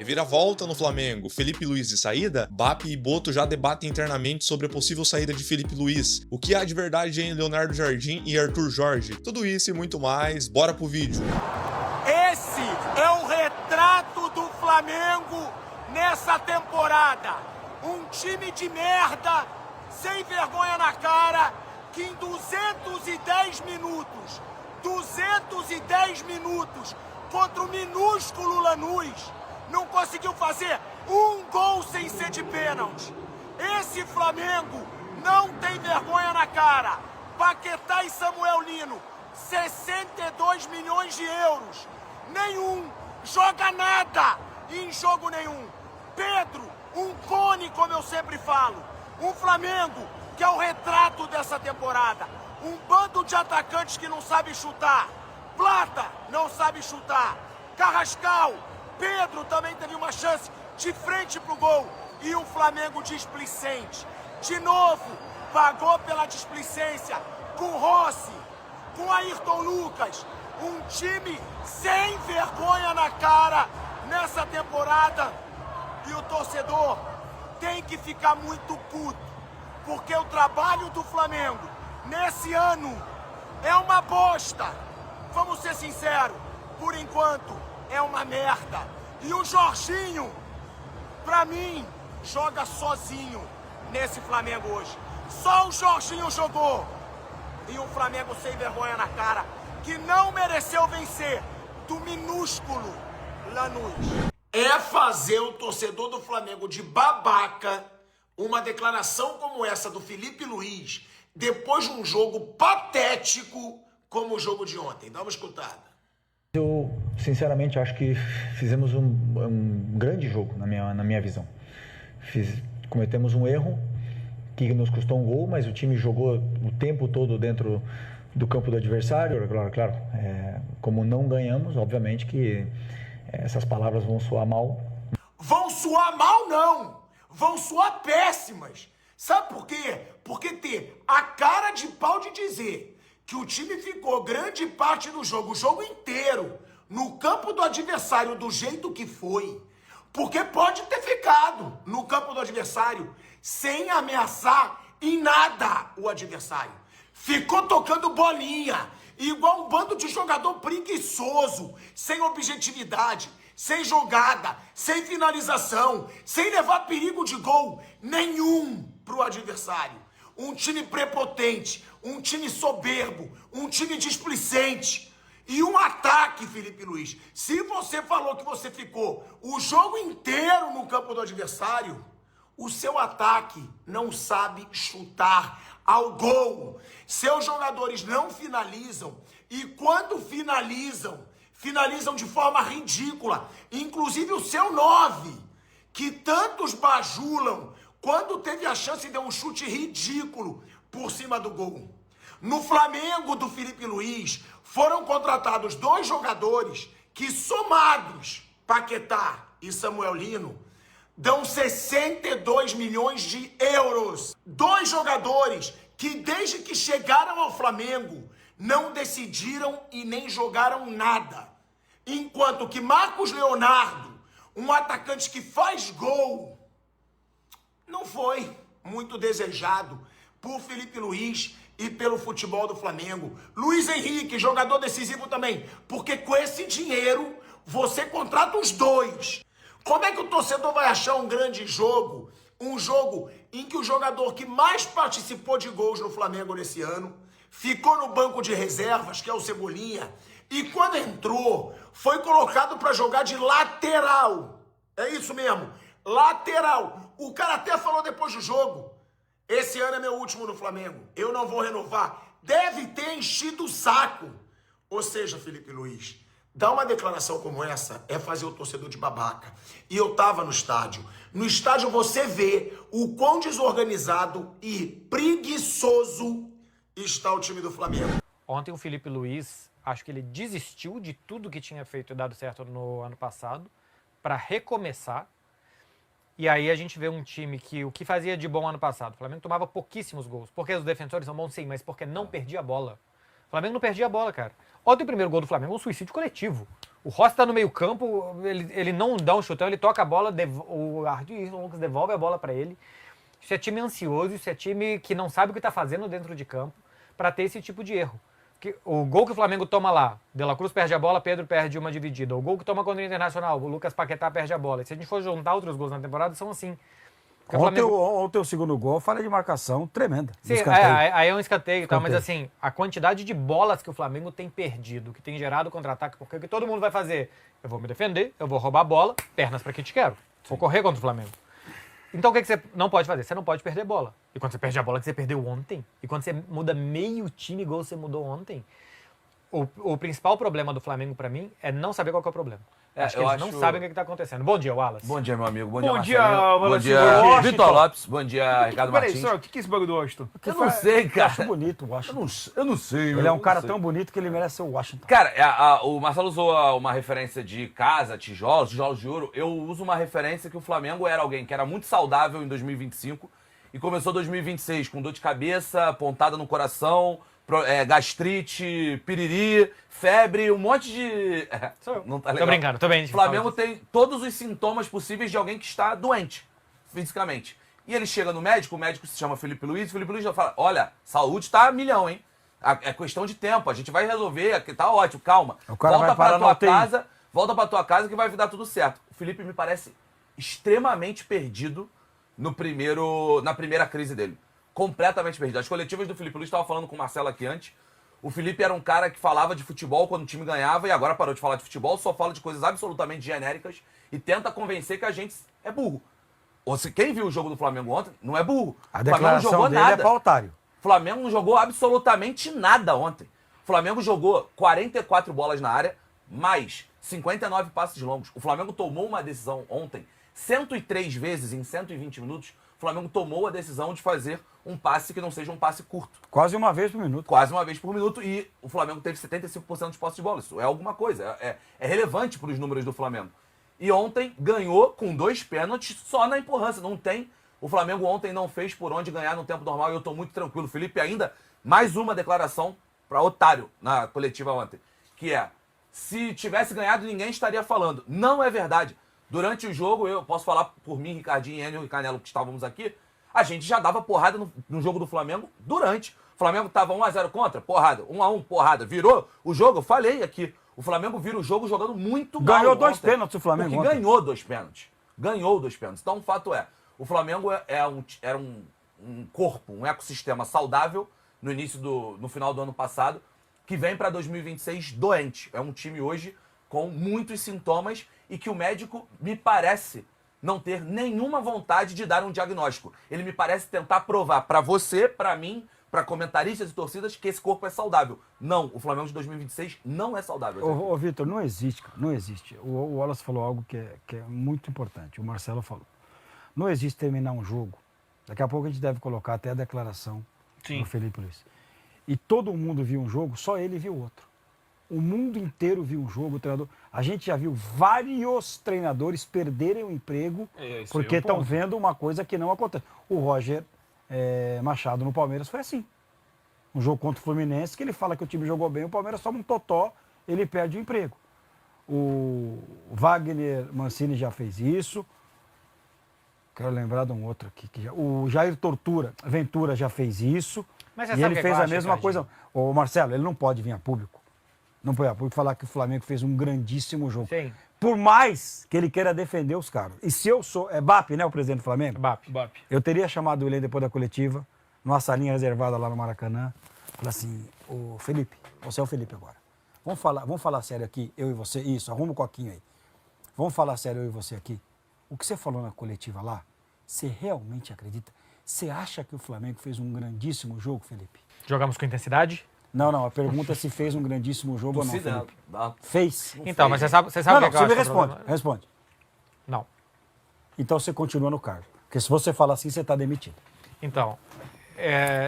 Reviravolta no Flamengo, Felipe Luiz de saída? Bap e Boto já debatem internamente sobre a possível saída de Felipe Luiz. O que há de verdade em Leonardo Jardim e Arthur Jorge? Tudo isso e muito mais, bora pro vídeo. Esse é o retrato do Flamengo nessa temporada. Um time de merda, sem vergonha na cara, que em 210 minutos contra o minúsculo Lanús, não conseguiu fazer um gol sem ser de pênalti. Esse Flamengo não tem vergonha na cara. Paquetá e Samuel Lino, 62 milhões de euros. Nenhum joga nada em jogo nenhum. Pedro, um cone, como eu sempre falo. Um Flamengo que é o retrato dessa temporada. Um bando de atacantes que não sabe chutar. Plata não sabe chutar. Carrascal, Pedro também teve uma chance de frente pro gol. E o Flamengo displicente. De novo, pagou pela displicência com Rossi, com Ayrton Lucas. Um time sem vergonha na cara nessa temporada. E o torcedor tem que ficar muito puto. Porque o trabalho do Flamengo nesse ano é uma bosta. Vamos ser sinceros, por enquanto é uma merda. E o Jorginho, pra mim, joga sozinho nesse Flamengo hoje. Só o Jorginho jogou. E um Flamengo sem vergonha na cara, que não mereceu vencer do minúsculo Lanús. É fazer o torcedor do Flamengo de babaca uma declaração como essa do Felipe Luiz depois de um jogo patético como o jogo de ontem. Dá uma escutada. Eu, sinceramente, acho que fizemos um grande jogo, na minha visão. Cometemos um erro que nos custou um gol, mas o time jogou o tempo todo dentro do campo do adversário. Claro, como não ganhamos, obviamente que essas palavras vão soar mal. Vão soar mal, não! Vão soar péssimas. Sabe por quê? Porque ter a cara de pau de dizer que o time ficou grande parte do jogo, o jogo inteiro, no campo do adversário do jeito que foi, porque pode ter ficado no campo do adversário sem ameaçar em nada o adversário. Ficou tocando bolinha, igual um bando de jogador preguiçoso, sem objetividade, sem jogada, sem finalização, sem levar perigo de gol nenhum pro adversário. Um time prepotente, um time soberbo, um time displicente. E um ataque, Felipe Luiz. Se você falou que você ficou o jogo inteiro no campo do adversário, o seu ataque não sabe chutar ao gol. Seus jogadores não finalizam. E quando finalizam de forma ridícula. Inclusive o seu 9, que tantos bajulam, quando teve a chance deu um chute ridículo por cima do gol. No Flamengo do Felipe Luiz, foram contratados 2 jogadores que, somados, Paquetá e Samuel Lino, dão 62 milhões de euros. 2 jogadores que, desde que chegaram ao Flamengo, não decidiram e nem jogaram nada. Enquanto que Marcos Leonardo, um atacante que faz gol, não foi muito desejado por Felipe Luiz e pelo futebol do Flamengo. Luiz Henrique, jogador decisivo também, porque com esse dinheiro você contrata os 2. Como é que o torcedor vai achar um grande jogo, um jogo em que o jogador que mais participou de gols no Flamengo nesse ano ficou no banco de reservas, que é o Cebolinha, e quando entrou, foi colocado para jogar de lateral. É isso mesmo, lateral. O cara até falou depois do jogo, esse ano é meu último no Flamengo, eu não vou renovar. Deve ter enchido o saco. Ou seja, Felipe Luiz, dar uma declaração como essa é fazer o torcedor de babaca. E eu tava no estádio. No estádio você vê o quão desorganizado e preguiçoso está o time do Flamengo. Ontem o Felipe Luiz, acho que ele desistiu de tudo que tinha feito e dado certo no ano passado para recomeçar. E aí a gente vê um time que o que fazia de bom ano passado, o Flamengo tomava pouquíssimos gols. Porque os defensores são bons sim, mas porque não perdia a bola. O Flamengo não perdia a bola, cara. Ontem o primeiro gol do Flamengo é um suicídio coletivo. O Rossi tá no meio campo, ele não dá um chutão, ele toca a bola, o Arthur Lucas devolve a bola para ele. Isso é time ansioso, isso é time que não sabe o que tá fazendo dentro de campo para ter esse tipo de erro. O gol que o Flamengo toma lá, De La Cruz perde a bola, Pedro perde uma dividida. O gol que toma contra o Internacional, o Lucas Paquetá perde a bola. E se a gente for juntar outros gols na temporada, são assim. Ontem o segundo gol, falha de marcação tremenda. Sim, aí é um escanteio e tal, mas assim, a quantidade de bolas que o Flamengo tem perdido, que tem gerado contra-ataque, porque o que todo mundo vai fazer? Eu vou me defender, eu vou roubar a bola, pernas pra quem te quero. Vou correr contra o Flamengo. Então o que você não pode fazer? Você não pode perder bola. E quando você perde a bola que você perdeu ontem, e quando você muda meio time igual você mudou ontem, o principal problema do Flamengo pra mim é não saber qual que é o problema. Acho que eles não sabem o que está acontecendo. Bom dia, Wallace. Bom dia, meu amigo. Bom dia, Marcelinho. Bom dia, Washington. Vitor Lopes. Bom dia, Ricardo Peraí, Martins. senhor, o que é esse bagulho do Washington? Eu não sei, Eu cara. acho bonito o Washington. Eu não sei. Ele é um cara tão bonito que ele merece ser o Washington. Cara, o Marcelo usou uma referência de casa, tijolos de ouro. Eu uso uma referência que o Flamengo era alguém que era muito saudável em 2025 e começou 2026 com dor de cabeça, pontada no coração, gastrite, piriri, febre, um monte de... Não tá legal. Tô brincando, tô bem. O Flamengo tem todos os sintomas possíveis de alguém que está doente, fisicamente. E ele chega no médico, o médico se chama Felipe Luiz, e o Felipe Luiz já fala, olha, saúde tá a milhão, hein? É questão de tempo, a gente vai resolver, tá ótimo, calma. O cara vai parar na UTI. Volta pra tua casa que vai dar tudo certo. O Felipe me parece extremamente perdido na primeira crise dele. Completamente perdido. As coletivas do Felipe Luiz, estava falando com o Marcelo aqui antes, o Felipe era um cara que falava de futebol quando o time ganhava e agora parou de falar de futebol, só fala de coisas absolutamente genéricas e tenta convencer que a gente é burro. Quem viu o jogo do Flamengo ontem não é burro. A O Flamengo não declaração jogou dele nada. é pra otário. O Flamengo não jogou absolutamente nada ontem. O Flamengo jogou 44 bolas na área, mais 59 passes longos. O Flamengo tomou uma decisão ontem, 103 vezes em 120 minutos, o Flamengo tomou a decisão de fazer um passe que não seja um passe curto. Quase uma vez por minuto. Quase uma vez por minuto e o Flamengo teve 75% de posse de bola. Isso é alguma coisa, é relevante para os números do Flamengo. E ontem ganhou com 2 pênaltis só na empurrância. Não tem. O Flamengo ontem não fez por onde ganhar no tempo normal e eu estou muito tranquilo. Felipe, ainda mais uma declaração para otário na coletiva ontem, que é, se tivesse ganhado ninguém estaria falando. Não é verdade. Durante o jogo, eu posso falar por mim, Ricardinho, Enio e Canelo, que estávamos aqui, a gente já dava porrada no jogo do Flamengo durante. O Flamengo estava 1-0 contra, porrada. 1-1, porrada. Virou o jogo, eu falei aqui. O Flamengo vira o jogo jogando muito mal. Ganhou 2 ontem, pênaltis o Flamengo porque ontem. ganhou 2 pênaltis. Ganhou 2 pênaltis. Então o fato é, o Flamengo era um corpo, um ecossistema saudável no final do ano passado, que vem para 2026 doente. É um time hoje com muitos sintomas e que o médico me parece não ter nenhuma vontade de dar um diagnóstico. Ele me parece tentar provar para você, para mim, para comentaristas e torcidas que esse corpo é saudável. Não, o Flamengo de 2026 não é saudável. Ô Vitor, não existe, cara, não existe. O Wallace falou algo que é muito importante, o Marcelo falou. Não existe terminar um jogo. Daqui a pouco a gente deve colocar até a declaração do Felipe Luiz. E todo mundo viu um jogo, só ele viu outro. O mundo inteiro viu um jogo, o treinador. A gente já viu vários treinadores perderem o emprego porque estão vendo uma coisa que não acontece. O Roger Machado no Palmeiras foi assim. Um jogo contra o Fluminense, que ele fala que o time jogou bem, o Palmeiras toma um totó, ele perde o emprego. O Wagner Mancini já fez isso. Quero lembrar de um outro aqui. O Jair Ventura já fez isso. Mas você E sabe ele o que fez eu a acho, mesma Ricardinho? coisa. O Marcelo, ele não pode vir a público. Não pode vir a público falar que o Flamengo fez um grandíssimo jogo. Sim. Por mais que ele queira defender os caras. E se eu sou... É BAP, né, o presidente do Flamengo? BAP. Eu teria chamado ele depois da coletiva, numa salinha reservada lá no Maracanã. Falar assim, ô Felipe, você é o Felipe agora. Vamos falar sério aqui, eu e você. Isso, arruma o coquinho aí. Vamos falar sério, eu e você aqui. O que você falou na coletiva lá, você realmente acredita? Você acha que o Flamengo fez um grandíssimo jogo, Felipe? Jogamos com intensidade? Não, a pergunta é se fez um grandíssimo jogo ou não, Felipe. Fez? Então, mas você sabe Não, o que eu você me acho que é o responde, problema? responde. Não. Então você continua no cargo. Porque se você falar assim, você está demitido. Então,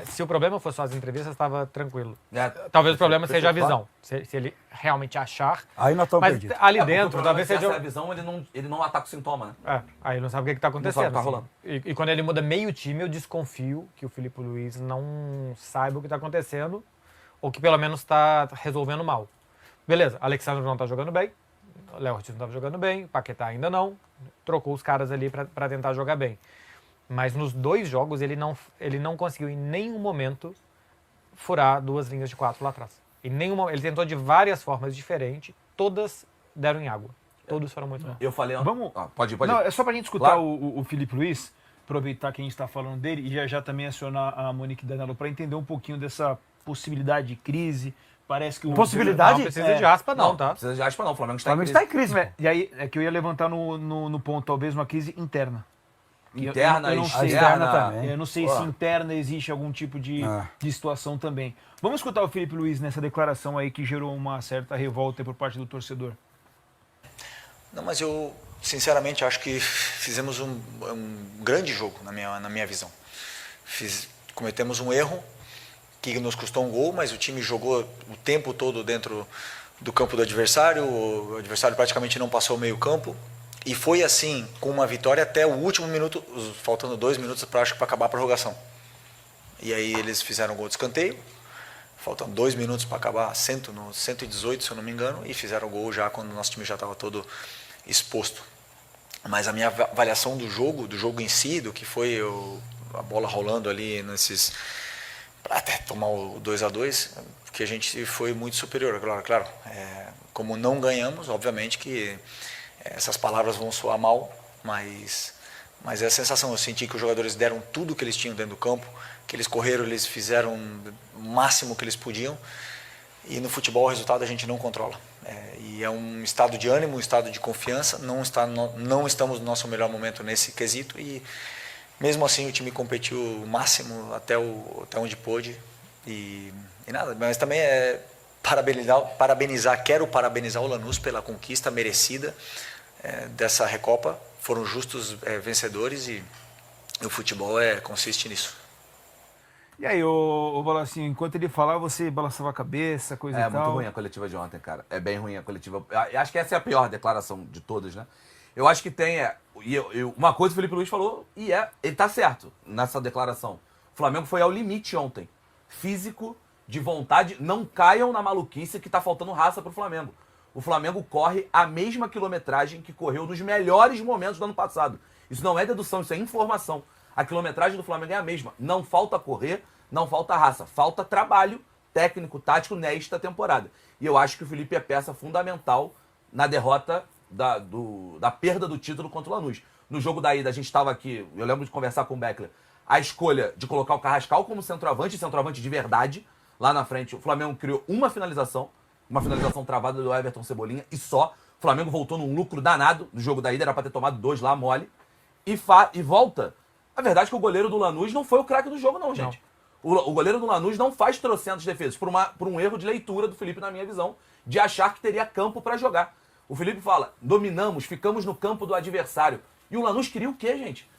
se o problema fosse só as entrevistas, estava tranquilo. É, Talvez o problema seja a claro. visão. Se ele realmente achar. Aí nós estamos Mas perdidos. ali porque o dentro, problema talvez é que seja. essa visão, ele não ataca o sintoma, né? Aí ele não sabe o que está acontecendo. sabe o que tá assim. rolando. E quando ele muda meio time, eu desconfio que o Felipe Luiz não saiba o que está acontecendo, ou que pelo menos está resolvendo mal. Beleza, Alexandre não está jogando bem, O Léo Ortiz não estava jogando bem, o Paquetá ainda não. Trocou os caras ali para tentar jogar bem. Mas nos 2 jogos ele não conseguiu em nenhum momento furar 2 linhas de 4 lá atrás. Ele tentou de várias formas diferentes, todas deram em água. Todos foram muito mal. Eu falei... Vamos... pode ir. Não, é só pra gente escutar Claro. o Felipe Luiz, aproveitar que a gente está falando dele e já também acionar a Monique Danello para entender um pouquinho dessa possibilidade de crise. Parece que o... Não precisa de aspa não, tá? Não precisa de aspa não, o Flamengo O está em Flamengo crise. está em crise. E aí é que eu ia levantar no ponto, talvez, uma crise interna. Interna, eu não sei, externa também. Eu não sei se interna existe algum tipo de situação também. Vamos escutar o Felipe Luiz nessa declaração aí que gerou uma certa revolta por parte do torcedor. Não, mas eu sinceramente acho que fizemos um grande jogo na minha visão. Cometemos um erro que nos custou um gol, mas o time jogou o tempo todo dentro do campo do adversário, o adversário praticamente não passou o meio campo, e foi assim, com uma vitória até o último minuto, faltando 2 minutos para acabar a prorrogação. E aí eles fizeram um gol de escanteio, faltando 2 minutos para acabar, no 118, se eu não me engano, e fizeram o gol já quando o nosso time já estava todo exposto. Mas a minha avaliação do jogo em si, do que foi a bola rolando ali até tomar o 2-2, porque a gente foi muito superior. Claro, como não ganhamos, obviamente que essas palavras vão soar mal, mas é a sensação. Eu senti que os jogadores deram tudo que eles tinham dentro do campo, que eles correram, eles fizeram o máximo que eles podiam, e no futebol o resultado a gente não controla. E é um estado de ânimo, um estado de confiança, não estamos no nosso melhor momento nesse quesito, e mesmo assim o time competiu o máximo até onde pôde, e nada, mas também quero parabenizar o Lanús pela conquista merecida dessa Recopa. Foram justos vencedores, e o futebol consiste nisso. E aí, ô Balacinho, enquanto ele falava, você balançava a cabeça, coisa e tal? É muito ruim a coletiva de ontem, cara. É bem ruim a coletiva. Eu acho que essa é a pior declaração de todas, né? Eu acho que tem... uma coisa o Felipe Luiz falou, e ele tá certo nessa declaração. O Flamengo foi ao limite ontem. Físico, de vontade. Não caiam na maluquice que tá faltando raça pro Flamengo. O Flamengo corre a mesma quilometragem que correu nos melhores momentos do ano passado. Isso não é dedução, isso é informação. A quilometragem do Flamengo é a mesma. Não falta correr, não falta raça. Falta trabalho técnico, tático nesta temporada. E eu acho que o Felipe é peça fundamental na derrota da perda do título contra o Lanús. No jogo da ida, a gente estava aqui, eu lembro de conversar com o Beckler, a escolha de colocar o Carrascal como centroavante de verdade, lá na frente. O Flamengo criou uma finalização travada do Everton Cebolinha, e só. O Flamengo voltou num lucro danado no jogo da ida, era para ter tomado 2 lá, mole. E volta. A verdade é que o goleiro do Lanús não foi o craque do jogo, não, gente. O goleiro do Lanús não faz trocentas defesas, por um erro de leitura do Felipe, na minha visão, de achar que teria campo para jogar. O Felipe fala, dominamos, ficamos no campo do adversário. E o Lanús queria o quê, gente?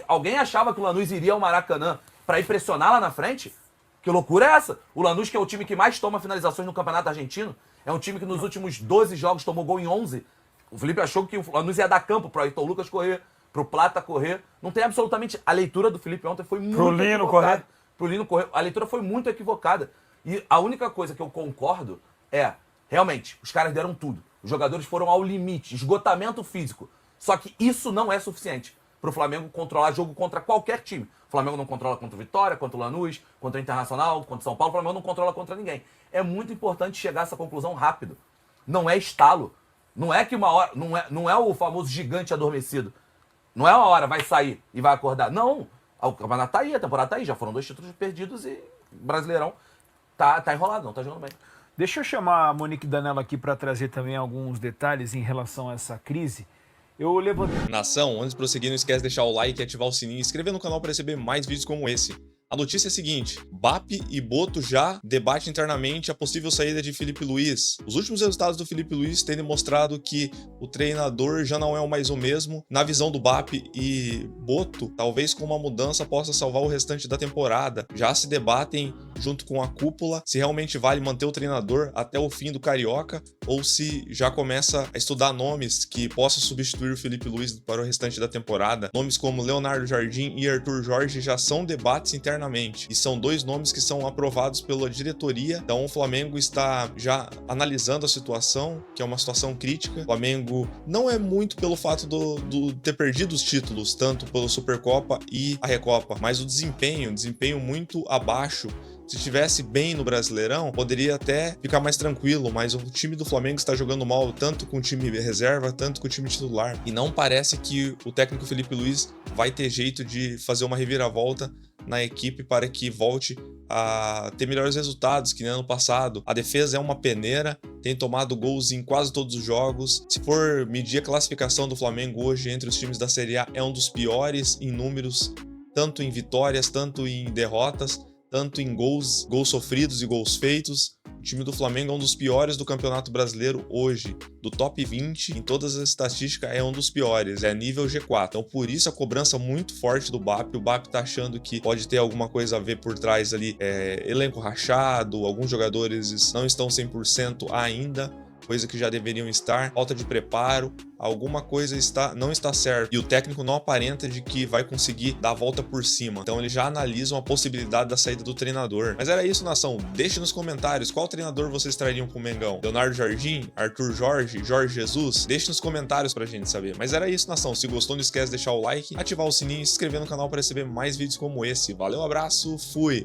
Alguém achava que o Lanús iria ao Maracanã para ir pressionar lá na frente? Que loucura é essa? O Lanús, que é o time que mais toma finalizações no Campeonato Argentino, é um time que nos últimos 12 jogos tomou gol em 11. O Felipe achou que o Lanús ia dar campo para o Ayrton Lucas correr, pro Plata correr. Não tem absolutamente... A leitura do Felipe ontem foi muito equivocada. Pro Lino correr. A leitura foi muito equivocada. E a única coisa que eu concordo é, realmente, os caras deram tudo. Os jogadores foram ao limite, esgotamento físico. Só que isso não é suficiente pro Flamengo controlar jogo contra qualquer time. O Flamengo não controla contra o Vitória, contra o Lanús, contra o Internacional, contra o São Paulo. O Flamengo não controla contra ninguém. É muito importante chegar a essa conclusão rápido. Não é estalo. Não é que uma hora... Não é o famoso gigante adormecido. Não é uma hora, vai sair e vai acordar. Não. O campeonato tá aí, a temporada tá aí. Já foram 2 títulos perdidos e o Brasileirão tá enrolado, não tá jogando bem. Deixa eu chamar a Monique Danello aqui para trazer também alguns detalhes em relação a essa crise. Eu levantei... Nação, antes de prosseguir, não esquece de deixar o like, ativar o sininho e inscrever no canal para receber mais vídeos como esse. A notícia é a seguinte, BAP e Boto já debatem internamente a possível saída de Felipe Luiz. Os últimos resultados do Felipe Luiz têm demonstrado que o treinador já não é mais o mesmo. Na visão do BAP e Boto, talvez com uma mudança possa salvar o restante da temporada. Já se debatem junto com a cúpula, se realmente vale manter o treinador até o fim do Carioca ou se já começa a estudar nomes que possam substituir o Felipe Luiz para o restante da temporada. Nomes como Leonardo Jardim e Arthur Jorge já são debates internamente e são dois nomes que são aprovados pela diretoria. Então o Flamengo está já analisando a situação, que é uma situação crítica. O Flamengo não é muito pelo fato do ter perdido os títulos, tanto pela Supercopa e a Recopa, mas o desempenho muito abaixo. Se estivesse bem no Brasileirão, poderia até ficar mais tranquilo, mas o time do Flamengo está jogando mal tanto com o time reserva, tanto com o time titular. E não parece que o técnico Felipe Luiz vai ter jeito de fazer uma reviravolta na equipe para que volte a ter melhores resultados que no ano passado. A defesa é uma peneira, tem tomado gols em quase todos os jogos. Se for medir a classificação do Flamengo hoje entre os times da Série A, é um dos piores em números, tanto em vitórias, tanto em derrotas, tanto em gols sofridos e gols feitos. O time do Flamengo é um dos piores do Campeonato Brasileiro hoje. Do top 20, em todas as estatísticas, é um dos piores. É nível G4. Então, por isso, a cobrança muito forte do BAP. O BAP tá achando que pode ter alguma coisa a ver por trás ali. Elenco rachado, alguns jogadores não estão 100% ainda, coisa que já deveriam estar, falta de preparo, alguma coisa não está certo. E o técnico não aparenta de que vai conseguir dar a volta por cima. Então eles já analisam a possibilidade da saída do treinador. Mas era isso, nação. Deixe nos comentários qual treinador vocês trariam pro Mengão. Leonardo Jardim? Arthur Jorge? Jorge Jesus? Deixe nos comentários pra gente saber. Mas era isso, nação. Se gostou, não esquece de deixar o like, ativar o sininho e se inscrever no canal para receber mais vídeos como esse. Valeu, abraço, fui!